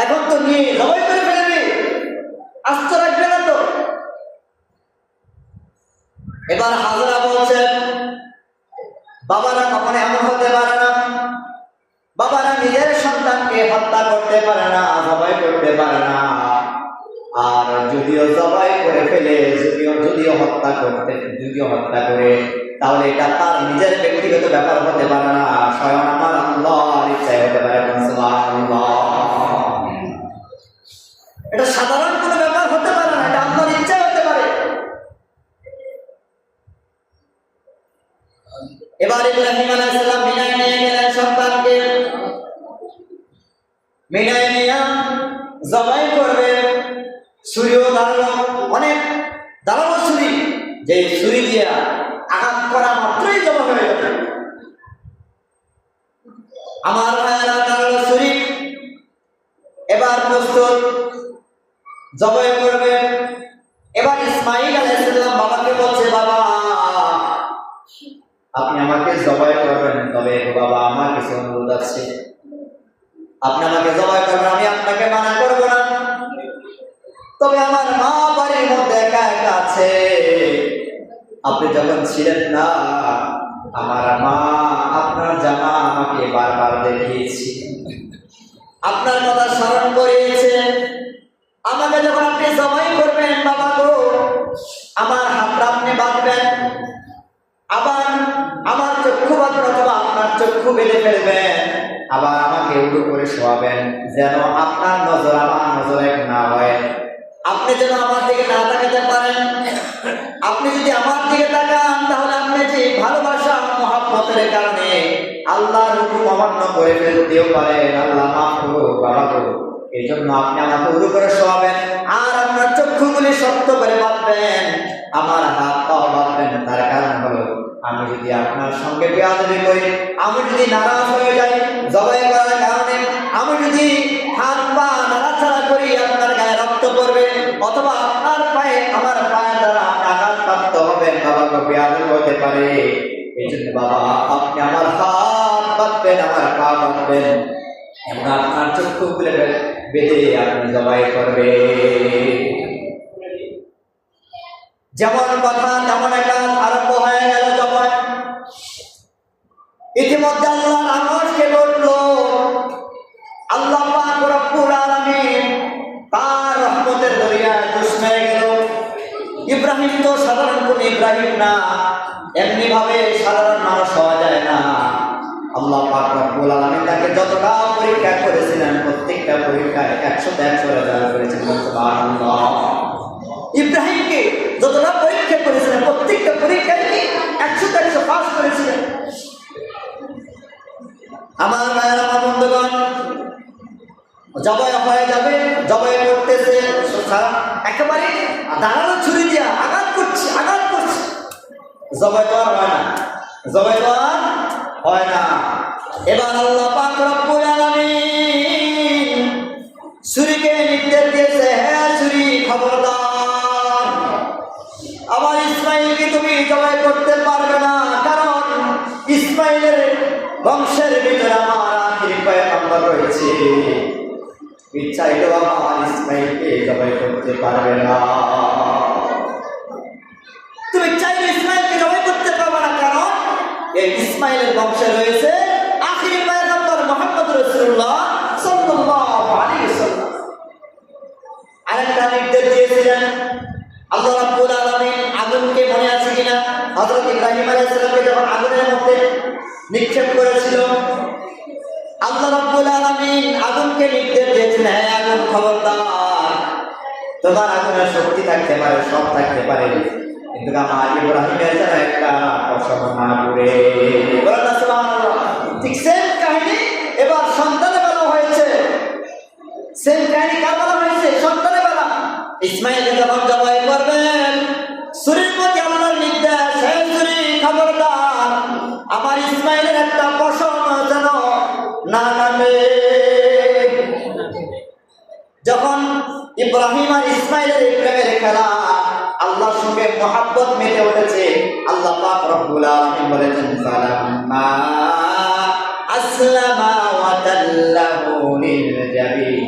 A: এখন তো নিয়ে জবাই করে ফেলবে, আস্ত রাখবে না তো? এবার হাজরা বলছেন, বাবারা কখনো এমন হতে পারে না, বাবারা নিজের সন্তানকে হত্যা করতে পারে না, জবাই করতে পারে না। আর যদিও জবাই করে ফেলে, যদিও হত্যা করে, তাহলে এটা তার নিজের ব্যক্তিগত ব্যাপার হতে পারে না, স্বয়ং আমার আল্লাহর ইচ্ছায় হতে পারে। এটা সাধারণ কোনো ব্যাপার হতে পারে না, এটা আল্লাহর ইচ্ছায় হতে পারে। এবার ইব্রাহিম আলাইহিস সালাম মিনায় নিয়ে গেলেন সন্তানকে। মিনায় নিয়ে জবাই করবে, ছুরিও দাঁড়ালো, অনেক দাঁড়ালো ছুরি, যে ছুরি দিয়া আঘাত করা মাত্রই জবাই হয়ে যাবে। আমার ভাইয়েরা, দাঁড়ালো ছুরি, এবার প্রস্তুত জবাই করবে। এবার ইসমাঈল আলাইহিস সালাম বাবাকে বলছে, বাবা আপনি আমাকে জবাই করবেন, তবে বাবা আমার কিছু অনুরোধ আছে, আপনি আমাকে জবাই করবেন, আমি আপনাকে মানা করবো না, তবে আমার মা বাড়ির মধ্যে একা একা আছে। আপনি যখন ছিলেন না, আমার মা আপনার জামা আমাকে বারবার দেখিয়েছে, আপনার কথা স্মরণ করিয়েছে। আমাকে যখন আপনি জবাই করবেন বাবা গো, আমার হাতটা আপনি বাঁধবেন, আবার আমার চক্ষু বাঁধবেন, অথবা আপনার চক্ষু বেঁধে ফেলবেন, আবার আমাকে উড়ু করে শোয়াবেন, যেন আপনার নজর আমার নজরে না হয়, আপনি যেন আমার দিকে না তাকাতে পারেন। আপনি যদি আমার দিকে তাকান, তাহলে আপনি যে ভালোবাসা মহব্বতের কারণে আল্লাহর হুকুম অমান্য করে ফেলতেও পারেন। আল্লাহ মাফ করো বাবা গো, এই জন্য আপনি আমাকে উড়ু করে শোয়াবেন, আর আপনার চক্ষুগুলি শক্ত করে বাঁধবেন, আমার হাত পাও বাঁধবেন। তার কারণ হলো, আমি যদি আপনার সঙ্গে বেয়াদবি করি, আমি যদি নারাজ হয়ে যাই জবাই করার কারণে, আমি যদি হাত পা নাড়াচাড়া করি, আপনার গায়ে রক্ত পড়বে, অথবা আপনার পায়ে আমার পায়ের দ্বারা আঘাতপ্রাপ্ত হবেন, বাবাকে বেয়াদবি হতে পারে। এই জন্য বাবা আপনি আমার হাত বাঁধবেন, আমার পা বাঁধবেন, এবং আপনার চক্ষু খুলে বেঁধে আপনি জবাই করবে। যেমন কথা তেমন একটা আরম্ভ হয়ে গেল জবাই। ইতিমধ্যে আল্লাহর আরশ কেঁপে উঠল। আল্লাহ পাক রব্বুল আলামিন তার রহমতের দরিয়ায় ডুব মেরে গেল। ইব্রাহিম তো সাধারণ কোন ইব্রাহিম না, এমনি ভাবে সাধারণ মানুষ হওয়া যায় না। আল্লাহ পাক রব্বুল আলামিন তাকে যতটা পরীক্ষা করেছিলেন, প্রত্যেকটা পরীক্ষায় 100 রেজাল্ট করেছেন। সুবহানাল্লাহ। ইব্রাহিমকে যতটা পরীক্ষা করেছিলেন, প্রত্যেকটা পরীক্ষায় 100 পাস করেছিলেন। আমার ভাইয়েরা, আমার বন্ধুগণ, জবাই হয়ে যাবে, জবাই করতেছে, একেবারে দাঁড়ানো ছুরি দিয়া আঘাত করছে, জবাই তো আর হয় না, জবাই তো আর হয় না। এবার আল্লাহ পাক রব্বুল আলামিন ছুরিকে নির্দেশ দিয়েছে, হ্যাঁ ছুরি খবরদার, আমার ইসমাইলকে তুমি জবাই করতে পারবে না, কারণ ইসমাইলের বংশের ভিতরে আমার আখির পয়গম্বর রয়েছে, ইচ্ছাইলেও আমার ইসমাইলকে জবাই করতে পারবে না। তুমি চাইলে ইসমাইলকে জবাই করতে পারবে না, কারণ এই ইসমাইলের বংশে রয়েছে আখির পয়গম্বর মুহাম্মদ রাসূলুল্লাহ সাল্লাল্লাহু আলাইহি ওয়াসাল্লাম। আরেকটা নির্দেশ দিয়েছিলেন আল্লাহ রাব্বুল আলামিন, আগুনকে মনে আছে কিনা? হযরত ইব্রাহিম আলাইহিস সালামকে যখন আগুনের মধ্যে নিক্ষেপ করেছিল, আল্লাহ রাব্বুল আলামিন আগুনকে নির্দেশ দিয়েছেন, হ্যাঁ আগুন খবরদার, তোমার আগুনের শক্তি থাকতে পারে, সব থাকতে পারে, কিন্তু আমার ইব্রাহিমের যারা একটা পশম না করে। ঠিক সেম কাহিনী এবার সন্তানের বেলা হয়েছে, সেম কাহিনী কার বেলা হয়েছে? সন্তানের বেলা। ইসমাইল যখন জবাই করবেন, ছুরির আমার ইসমাইলের একটা পশম যেন না কাটে। যখন ইব্রাহিম আর ইসমাইলের এই প্রেমের খেলা আল্লাহর সঙ্গে মহাব্বত মেতে উঠেছে, আল্লাহ পাক রব্বুল আলামিন বলেছেন ফালাম্মা আসলামা ওয়া তাল্লাহু লিল জাবিন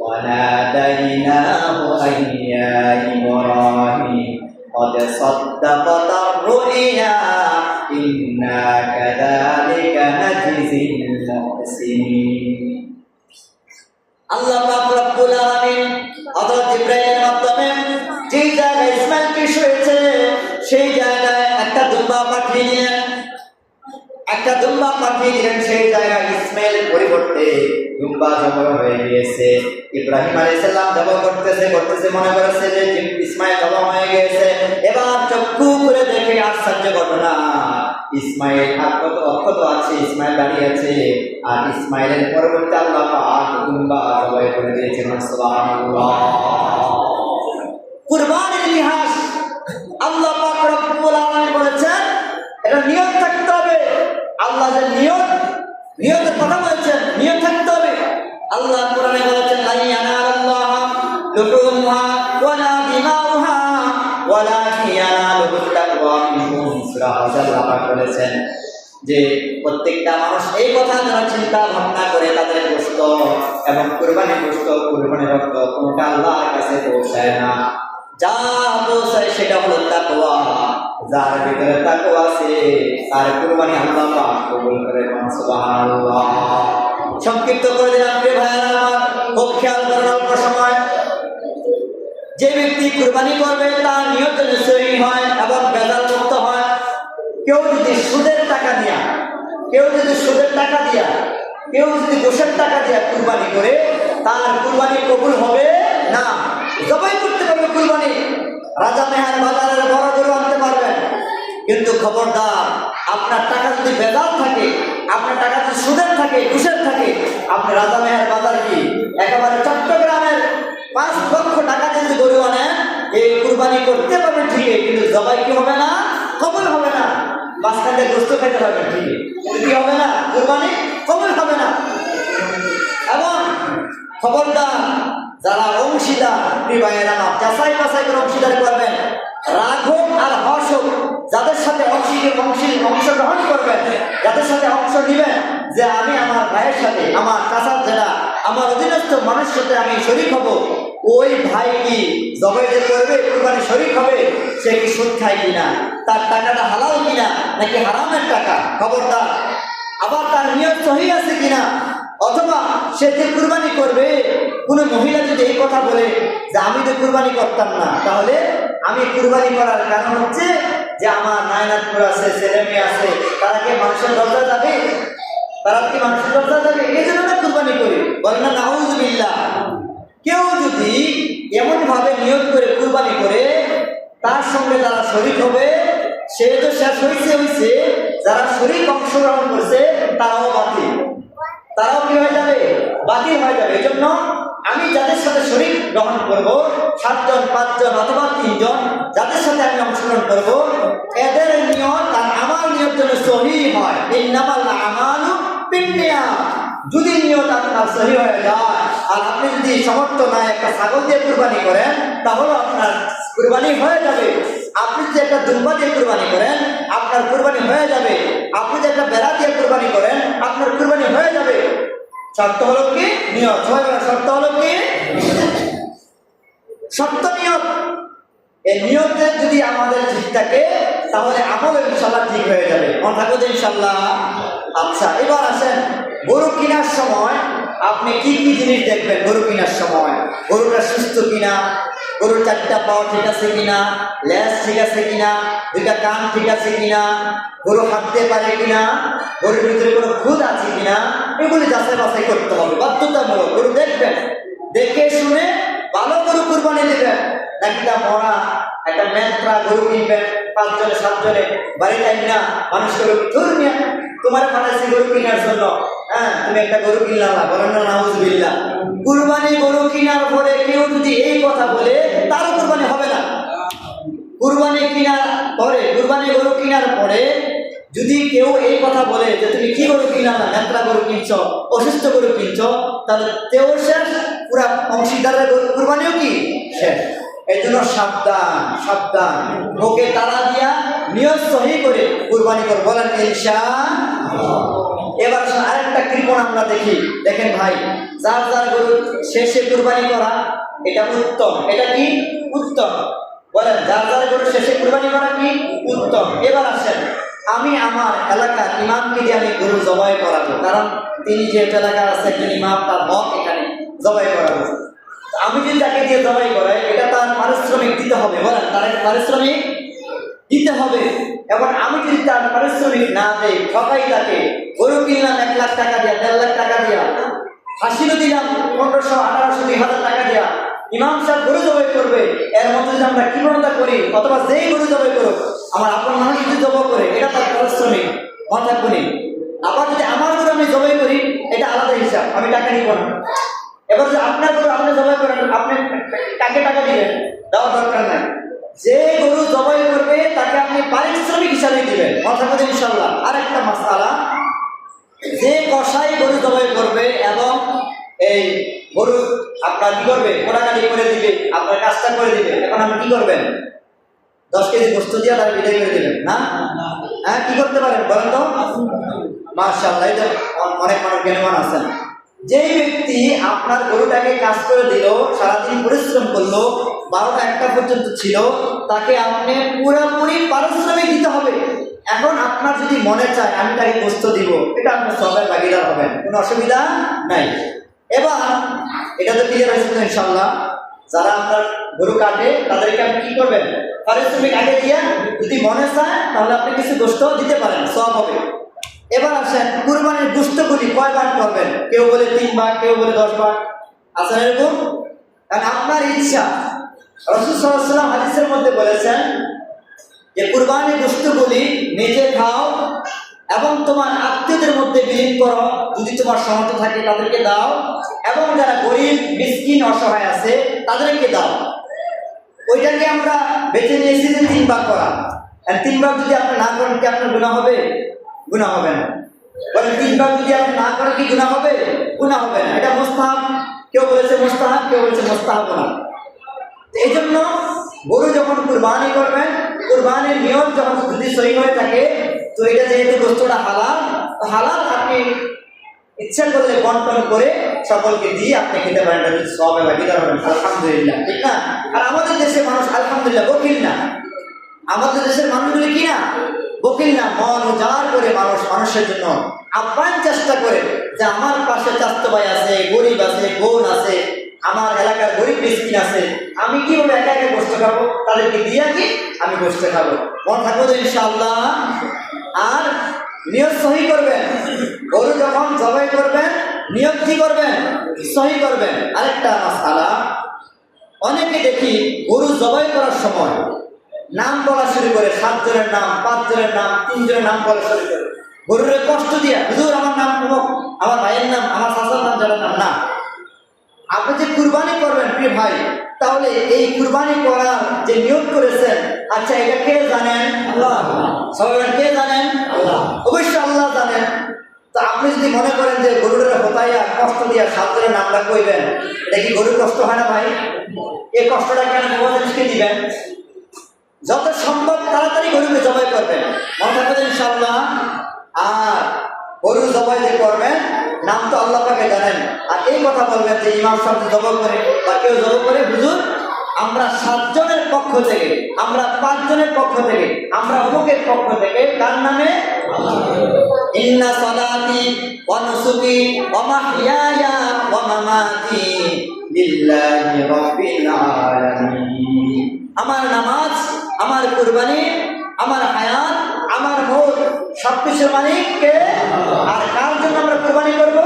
A: ওয়া নাদাইনাহু আইয়া ইব্রাহিম قد صدقت الرؤيا إنا كذلك نجزي المحسنين। আল্লাহ পাক রব্বুল আলামিন হযরত ইব্রাহিমের মাধ্যমে যে জায়গায় ইসমাইলকে শুয়েছে সেই জায়গায় একটা দুম্বা পাঠিয়ে দিলেন, সেই জায়গায় ইসমাইল পরিবর্তে দুম্বা জবাই হয়ে গিয়েছে। ইব্রাহিম আলাইহিস সালাম জবাই করতেছে মনে করেছে যে ইসমাইল জবাই হয়ে গিয়েছে। এবার চক্ষু করে দেখে আশ্চর্য ঘটনা, ইসমাইল অক্ষত আছে, ইসমাইল দাঁড়িয়ে আছে, আর ইসমাইলের পরবর্তী আল্লাহ পাক দুম্বা জবাই করে দিয়েছেন। সুবহানাল্লাহ। কুরবানির ইতিহাস আল্লাহ পাক রব্বুল আলামিন বলেছেন এটা নিয়ত থাকতে হবে। আল্লাহ যে নিয়তের কথা বলেছেন, নিয়ত থাকতে হবে। আল্লাহ কোরআনে বলেছেন লা ইয়ানালাল্লাহ লুহুমুহা ওয়ালা দিমাউহা ওয়ালাকিন ইয়ানালুহুত তাকওয়া মিনকুম। সূরা হজর আল্লাহ বলেছেন যে প্রত্যেকটা মানুষ এই কথা যারা চিন্তা ভাবনা করে তাদের গোশত এবং কুরবানির রক্ত কোনটা আল্লাহর কাছে পৌঁছায় না। যা পৌঁছায় সেটা হলো তাকওয়া। যার ভিতরে তাকওয়া আছে তার কুরবানি আল্লাহ পাক কবুল করে। সুবহানাল্লাহ। সংক্ষিপ্ত করে দিলাম প্রিয় ভাইরা আমার, খুব খেয়াল করুন অল্প সময়। যে ব্যক্তি কুরবানি করবে তার নিয়ত যেন সহি হয় এবং বেজাল মুক্ত হয়। কেউ যদি সুদের টাকা দিয়া কেউ যদি ঘুষের টাকা দিয়া কুরবানি করে তার কুরবানি কবুল হবে না। জবাই করতে পারবে কুরবানি, রাজা মেহার বাজারের বড় গরু আনতে পারবেন, কিন্তু খবরদার আপনার টাকা যদি বেজাল থাকে, আপনার টাকা যদি সুদের থাকে, ঘুষের থাকে, আপনি রাজা মেহার বাজার কি একেবারে চট্টগ্রামের 5 লক্ষ টাকা যদি গরু আনেন, এই কুরবানি করতে পারবেন ঠিকই, কিন্তু জবাই কি হবে না, কবুল হবে না। মাঝখানে গোস্ত খেতে পারবেন ঠিকই, কিন্তু কি হবে না, কুরবানি কবুল হবে না। এবং খবরদার যারা অংশীদার ভাইয়েরা যাচাই করে অংশীদার করবেন। রাগ হোক আর হর্ষ হোক, যাদের সাথে অংশগ্রহণ করবেন, যাদের সাথে অংশ নেবেন, যে আমি আমার ভাইয়ের সাথে, আমার চাচার জেলা, আমার অধীনস্থ মানুষের সাথে আমি শরীক হব, ওই ভাই কি জবাই যে করবে কুরবানি শরীক হবে, সে কি সুদ খায় কিনা, তার টাকাটা হালাল কিনা নাকি হারামের টাকা, খবরদার। আবার তার নিয়ত সহি আছে কিনা, অথবা সে যে কুরবানি করবে, কোনো মহিলা যদি এই কথা বলে যে আমি তো কুরবানি করতাম না, তাহলে আমি কুরবানি করার কারণ হচ্ছে যে আমার নায়নাতপুর আছে, ছেলে মেয়ে আছে, তারা কি মানুষের দরজা যাবে, এই জন্য না কুরবানি করি, বলেন না নাউযুবিল্লাহ। কেউ যদি এমন ভাবে নিয়ত করে কুরবানি করে, তার সঙ্গে যারা শরীক হবে, সে তো শেষ হয়েছে, যারা শরীক অংশগ্রহণ করছে তারাও বাতিল, তারাও কি হয়ে যাবে, বাতিল হয়ে যাবে। এই জন্য আমি যাদের সাথে শরীক গ্রহণ করব, 7 জন 5 জন অথবা 3 জন, যাদের সাথে আমি অংশগ্রহণ করব, এদের নিয়ত আর আমার নিয়ত যেন সহি হয়। ইন্নামাল আমালু বিন্নিয়াত। যদি নিয়ত আপনার সহি হয়ে যায়, আর আপনি যদি সমর্থ না একটা ছাগল দিয়ে কুরবানি করেন, তাহলে আপনার কুরবানি হয়ে যাবে। আপনি যদি একটা দুম্বা দিয়ে কুরবানি করেন, আপনার কুরবানি হয়ে যাবে। আপনি যদি একটা বেড়া দিয়ে কুরবানি করেন, আপনার কুরবানি হয়ে যাবে। শর্ত হলো কি, নিয়ত। শর্ত হলো কি, শর্ত নিয়ত। এই নিয়তে যদি আমাদের ঠিক থাকে, তাহলে আমল ইনশাআল্লাহ ঠিক হয়ে যাবে। মনে থাকবে তো ইনশাআল্লাহ। আচ্ছা, এবার আসেন, গরু কেনার সময় আপনি কি কি জিনিস দেখবেন? গরু কেনার সময় গরুটা সুস্থ কিনা, গরুর 4টা পাও ঠিক আছে কিনা, লেজ ঠিক আছে কিনা, 2টা কান ঠিক আছে কিনা, গরু হাঁটতে পারে কিনা, গরুর ভিতরে কোনো খুদ আছে কিনা, এগুলি যাচাই বাছাই করতে হবে, বাধ্যতামূলক। গরু দেখবেন, দেখে শুনে ভালো গরু কুরবানি দেবেন। নাকি মরা একটা মেন্ত্রা গরু কিনবেন 5 জনে 7 জনে বাড়ি টাইম না, মানুষ গরু ধরে তোমার পাঠাচ্ছি গরু কেনার জন্য, হ্যাঁ তুমি একটা গরু কিনলাম না, বলেন না নাউযুবিল্লাহ। কুরবানি গরু কেনার পরে কেউ যদি এই কথা বলে, তারও কুরবানি হবে না। কুরবানি গরু কেনার পরে যদি কেউ এই কথা বলে যে তুমি কি গরু কিনলাম না, নেত্রা গরু কিনছ, অসুস্থ গরু কিনছ, তাহলে তেও শেষ, পুরা অংশীদারের কুরবানিও কি শেষ। এই জন্য সাবধান সাবধান, ওকে তারা দিয়া নিয়ত সহি করে কুরবানি করে বলেন ইনশাআল্লাহ। এবার আরেকটা কৃপণ আমরা দেখি, দেখেন ভাই, যার যার গরু শেষে কুরবানি করা এটা উত্তম। এটা কি উত্তম? বলেন, যার যার গরু শেষে কুরবানি করা কি উত্তম। এবার আসেন, আমি আমার এলাকার ইমামকে দিয়ে আমি গরু জবাই করাবো, কারণ তিনি যে এলাকার আছে একজন ইমাম, তার হক এখানে জবাই করাবো। আমি যদি তাকে দিয়ে জবাই করাই, এটা তার পারিশ্রমিক দিতে হবে। বলেন, তার পারিশ্রমিক দিতে হবে। এবং আমি যদি তার পারিশ্রমিক না দেই, ঠকাই তাকে, গরু কিনলাম 1 লাখ টাকা দিয়া, 1.5 লাখ টাকা দিয়া, হাসিলও দিলাম 1500, 1800, 2000 টাকা দিয়া, ইমাম সাহেব গরু জবাই করবে, এর মধ্যে যদি আমরা কৃপণতা করি, অথবা যেই গরু জবাই করুক, আমার আপন মানুষ যদি জবাই করে, এটা তার পারিশ্রমিক, মাথা করি। আবার যদি আমার গরু আমি জবাই করি, এটা আলাদা হিসাব, আমি টাকা নিব না। এবার যদি আপনার গরু আপনি জবাই করেন, আপনি কাকে টাকা দিবেন? দেওয়ার দরকার নাই। যে গরু জবাই করবে তাকে আপনি পারিশ্রমিক হিসাবে দিবেন, মাথা করে ইনশাআল্লাহ। আরেকটা মাসআলা, যে কসাই গরু জবাই করবে এবং এই গরু আপনার কি করবে, কোড়াকাটি করে দিবে, আপনার কাজটা করে দিবে, এখন আপনি কি করবেন? 10 কেজি গোস্ত দিয়ে তার বিদায় করে দিবেন না? হ্যাঁ, কি করতে পারেন বলেন তো? মাশাআল্লাহ, এটা অনেক মানুষ জ্ঞানবান আছেন। যেই ব্যক্তি আপনার গরুটাকে কাজ করে দিল, সারাদিন পরিশ্রম করলো, 12টা 1টা পর্যন্ত ছিল, তাকে আপনি পুরোপুরি পারিশ্রমিক দিতে হবে। এখন আপনার যদি মনে চায় আমি তাকে গোস্ত দিব, এটা আপনার সবের ভাগিদার হবেন, কোনো অসুবিধা নাই। এবার এটা তো ক্লিয়ার হয়েছে তো ইনশাআল্লাহ। যারা আপনার গরু কাটে তাদেরকে আপনি কি করবেন? পারিশ্রমিক আগে দিয়ে, যদি মনে চায় তাহলে আপনি কিছু গোস্ত দিতে পারেন, সব হবে। এবার আসেন, কুরবানির গোস্তগুলি কয় ভাগ করবেন? কেউ বলে 3 ভাগ, কেউ বলে 10 ভাগ, আছে এরকম? কারণ আপনার ইচ্ছা। রাসূল সাল্লাল্লাহু আলাইহি ওয়াসাল্লাম হাদিসের মধ্যে বলেছেন যে কুরবানির গোস্তগুলি নিজে খাও এবং তোমার আত্মীয়দের মধ্যে বিলীন করো, যদি তোমার সামর্থ্য থাকে তাদেরকে দাও, এবং যারা গরিব মিসকিন অসহায় আছে তাদেরকে দাও। ওইটাকে আমরা বেছে নিয়েছি যে 3 ভাগ করা। আর 3 ভাগ যদি আপনি না করেন কি আপনার গুনাহ হবে? গুনাহ হবে না। বলেন, 3 ভাগ যদি আপনি না করেন কি গুনাহ হবে? গুনাহ হবে না। এটা মুস্তাহাব, কেউ বলেছে মুস্তাহাব, কেউ বলেছে মুস্তাহাব না। এই জন্য গরু যখন কুরবানি করবেন, কুরবানির নিয়ম যখন যদি সহি হয়ে থাকে, তো এটা যেহেতু গোস্তটা হালাল, হালাল আপনি ইচ্ছা করলে বন্টন করে সকলকে দিয়ে আপনি খেতে পারেন, সবে ভাগিদার হবেন, আলহামদুলিল্লাহ, ঠিক না? আর আমাদের দেশের মানুষ আলহামদুলিল্লাহ বকিল না। আমাদের দেশের মানুষগুলি কি না বকিল না, মন উজাড় করে মানুষ মানুষের জন্য আপ্রাণ চেষ্টা করে যে আমার পাশে চাচাতো ভাই আছে, গরিব আছে, বোন আছে, আমার এলাকার গরিব মিসকিন আছে, আমি কিভাবে একা একা গোস্ত খাবো, তাদেরকে দিয়ে কি আমি গোস্ত খাবো। মন থাকবো তো ইনশাআল্লাহ। আর নিয়ত সহি করবেন, গরু যখন জবাই করবেন নিয়ত কি করবেন? সহি করবেন। আরেকটা মাসআলা, অনেকে দেখি গরু জবাই করার সময় নাম বলা শুরু করে, 7 জনের নাম, 5 জনের নাম, 3 জনের নাম বলা শুরু করে, গরুরে কষ্ট দিয়া, হুজুর আমার নাম অমুক, আমার ভাইয়ের নাম, আমার চাচার নাম, যাদের নাম না। আপনি যে কুরবানি করবেন প্রিয় ভাই, তাহলে এই কুরবানি করার যে নিয়ত করেছেন, আচ্ছা এটা কে জানেন? আল্লাহ। সবাই কে জানেন? আল্লাহ। অবশ্যই আল্লাহ জানেন। তো আপনি যদি মনে করেন যে গরুটা হতাইয়া কষ্ট দিয়া 7 জনের নামটা কইবেন, এটা কি গরুর কষ্ট হয় না ভাই? এই কষ্টটা কেন মোবাইলকে দিবেন? যত সম্ভব তাড়াতাড়ি গরুকে জবাই করবেন, মনে রাখবেন ইনশাআল্লাহ। আর গরু জবাই যে করবেন, নাম তো আল্লাহ পাকে জানেন। আর এই কথা বলবেন যে ইমাম সাহেব জবাই করে বা কেউ জবাই করে, হুজুর আমরা 7 জনের পক্ষ থেকে, আমরা 5 জনের পক্ষ থেকে, আমরা অমুকের পক্ষ থেকে, কার নামে? ইন্না সালাতি ওয়া নুসুকি ওয়া মাহইয়ায়া ওয়া মামাতি লিল্লাহি রাব্বিল আলামিন। আমার নামাজ, আমার কুরবানি, আমার হায়াত, আমার মৌত সবকিছুর মালিক কে? আর কার জন্য আমরা কুরবানি করব?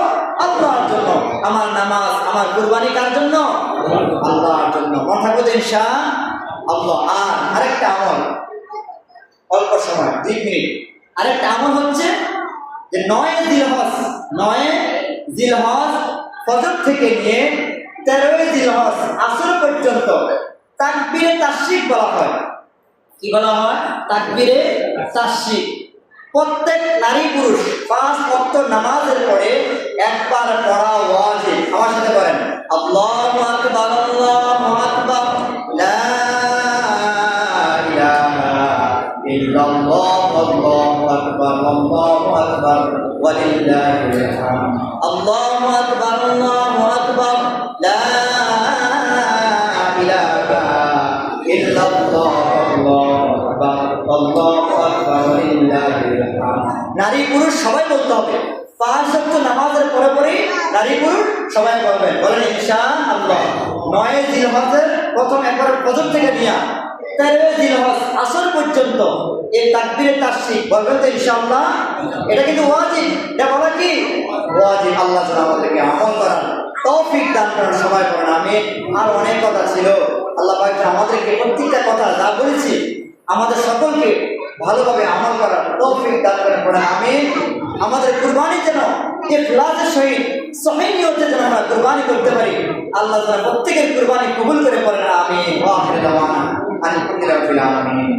A: আল্লাহর জন্য। আমার নামাজ, আমার কুরবানি কার জন্য? আল্লাহর জন্য। মনে থাকবে তো ইনশাআল্লাহ। আর আরেকটা আমল, অল্প সময় 2 মিনিট, আরেকটা আমল হচ্ছে যে 9 জিলহজ ফজর থেকে নিয়ে 13 জিলহজ আসর পর্যন্ত তাকবীরে তাশরিক বলা হয়। কি বলা হয়? তাকবীরে তাশরিক। প্রত্যেক নারী পুরুষ 5 ওয়াক্ত নামাজের পরে একবার পড়া ওয়াজিব। আমার সাথে বলেন আল্লাহু আকবার আল্লাহু আকবার লা ইলাহা ইল্লাল্লাহ আল্লাহু আকবার আল্লাহু আকবার ওয়ালিল্লাহিল হামদ আল্লাহু আকবার আল্লাহু আকবার লা ইলাহা ইল্লাল্লাহ আল্লাহু আকবার আল্লাহু আকবার ওয়ালিল্লাহিল হামদ। নারী পুরুষ সবাই বলতে হবে। 5 ওয়াক্ত নামাজের পরে পরে নারী পুরুষ সবাই পড়বেন। বলেন ইনশাআল্লাহ। 9 জিলহজের প্রথম একবার ফজর থেকে নিয়া 13 জিলহজ আসর পর্যন্ত এই তাকবীরে তাসবিহ বলবেন তো ইনশাআল্লাহ। এটা কিন্তু ওয়াজিব। এটা বলা কি ওয়াজিব। আল্লাহ যেন আমাদেরকে আমল করার তৌফিক দান করেন। সবাই বলেন আমিন। আর অনেক কথা ছিল, আল্লাহ পাক আমাদেরকে প্রত্যেকটা কথা যা বলেছি আমাদের সকলকে ভালোভাবে আমল করার তৌফিক দান করেন। বলেন আমিন। আমাদের কুরবানি যেন ইখলাসের সহিত সহিহ নিয়তে যেন আমরা কুরবানি করতে পারি। আল্লাহ তাআলা প্রত্যেকের কুরবানি কবুল করে। বলেন আমিন। ওয়া আখিরু দাওয়ানা আলহামদুলিল্লাহি রাব্বিল আলামিন।